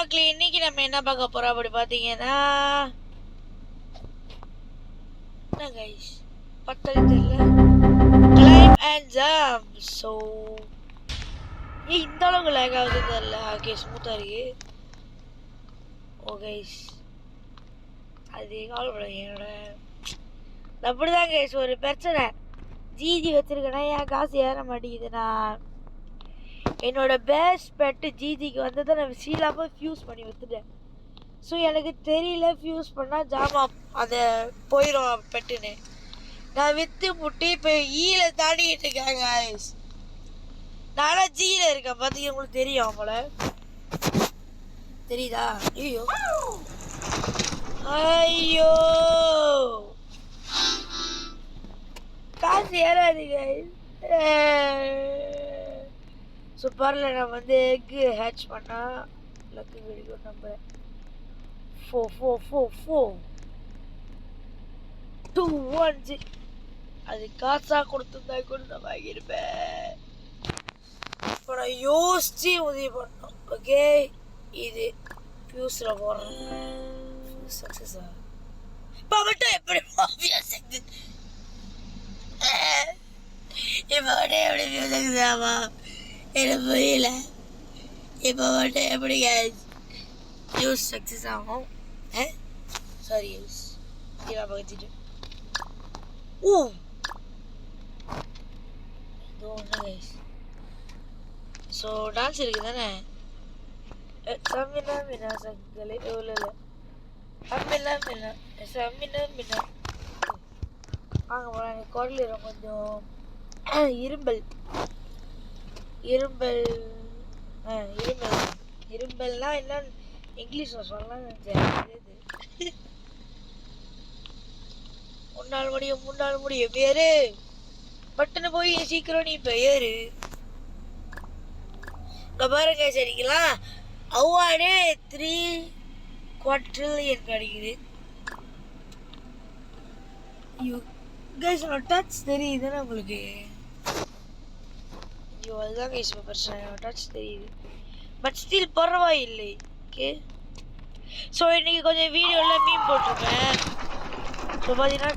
மக்களே இன்னைக்கு நம்ம என்ன பார்க்க போறோம் அப்படி பாத்தீங்கன்னா என்ன गाइस பத்தல தெரியல climb and jump so இந்த அளவுக்கு லாக் ஆகுது தெரியல ஓகே ஸ்மூத்தா இருக்கு ஓ गाइस அது கால் பண்ண என்னோட அப்படிதான் गाइस ஒரு பிரச்சனை ஜிஜி வச்சிருக்கேனா ஏன் காசு ஏற மாட்டேங்குதுன்னா என்னோட பெஸ்ட் பெட் ஜிஜிக்கு வந்ததை நான் சீலாமல் ஃபியூஸ் பண்ணி வித்துட்டேன் ஸோ எனக்கு தெரியல ஃபியூஸ் பண்ணால் ஜாமா அதை போயிடும் பெட்டுன்னு நான் விற்று முட்டி இப்போ ஈல தாண்டிக்கிட்டு இருக்கேன் गाइस நானும் ஜியில் இருக்கேன் பார்த்தீங்க உங்களுக்கு தெரியும் அவங்கள தெரியுதா ஐயோ ஐயோ காசு ஏறாது गाइस ஸோ பரல நான் வந்து எக்கு ஹேட்ச் பண்ணால் லக்கு கிடைக்கும் நம்புகிறேன் 4 அது காசாக கொடுத்துருந்தா கூட நான் வாங்கியிருப்பேன் இப்போ நான் யோசிச்சு உதவி பண்ணோம் ஓகே இது ஃபியூஸில் போடுறேன் ஃபியூஸ் சக்ஸஸா இப்போ மட்டும் எப்படி செஞ்சு இப்போ மட்டும் எப்படி ஃபியூஸ் சக்ஸஸாமா எனக்கு புரியல இப்போ மட்டும் எப்படி யூஸ் சக்ஸஸ் ஆகும் சாரி யூஸ் இதை பகிச்சிட்டு ஓ இது ஒன்று கைஸ் ஸோ டான்ஸ் இருக்குது தானே சம்மினா மினா சங்கலை இல்லை சம்மினா மினா சம்மினா மினா வாங்க போகலாம் எனக்கு குரல் கொஞ்சம் இரும்பல் இரும்பல்னா என்ன இங்கிலீஷ்ல சொல்லலாம் நினைச்சேன் முன்னாள் முடியும் ஏறு பட்டுன்னு போய் சீக்கிரம் நீ இப்போ ஏறு இங்கே பாருங்க சரிங்களா அவ்வாடே 3 குவாட்ரில்லியன் கிடைக்குது யூ கைஸ் டச் தெரியுதுன்னு உங்களுக்கு ஐயோ அதுதான் கைஸ் இப்போ பிரச்சனை டச் தெரியுது பட் ஸ்டில் பரவாயில்லை ஓகே ஸோ இன்றைக்கி கொஞ்சம் வீடியோவில் மீன் போட்டிருப்பேன் ஸோ பார்த்தீங்கன்னா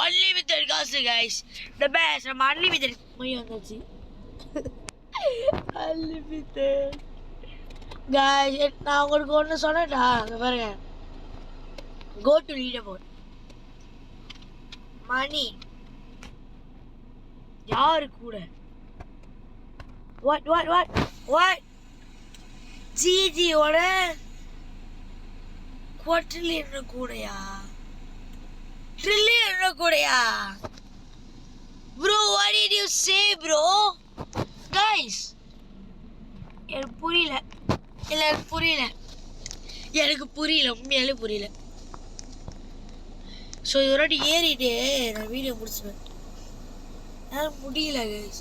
அன்லிமிட்டட் காசு கைஸ் த பெஸ்ட் நம்ம அன்லிமிட்டட் மொழி வந்துச்சு அன்லிமிட்டட் கைஸ் நான் உங்களுக்கு ஒன்று சொன்னேன்டா பாருங்க go to leaderboard money யாரு கூட வாட் ஜிஜியோட குவாட்ரில்லியன் கூடயா ட்ரில்லியன் கூடயா bro what did you say bro guys எனக்கு புரியல உண்மையாலே புரியல ஸோ இதோட ஏறிட்டு நான் வீடியோ முடிச்சுவேன் என்னால் முடியல கைஸ்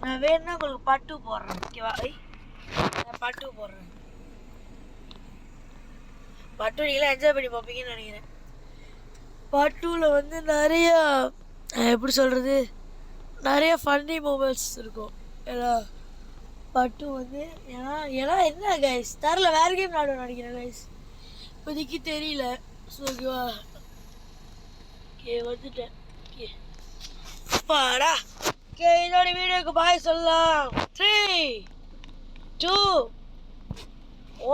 நான் வேணும்னா உங்களுக்கு பட்டு போடுறேன் ஓகேவா நான் பட்டு போடுறேன் பட்டு நீங்களாம் என்ஜாய் பண்ணி பார்ப்பீங்கன்னு நினைக்கிறேன் பட்டுவில் வந்து நிறையா எப்படி சொல்கிறது நிறைய ஃபன்னி மூமெண்ட்ஸ் இருக்கும் ஏன்னா பட்டு வந்து ஏன்னா என்ன கைஸ் தரல வேறு கேம் விளாடுவேன் நினைக்கிறேன் கைஸ் இப்போதைக்கு தெரியல ஸோ ஓகேவா ஓகே வந்துட்டேன் ஓகே பாடா ஓகே இதோட வீடியோக்கு பாய் சொல்லலாம் 3 2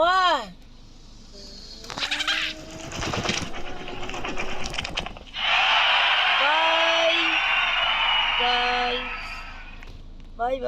1 bye guys bye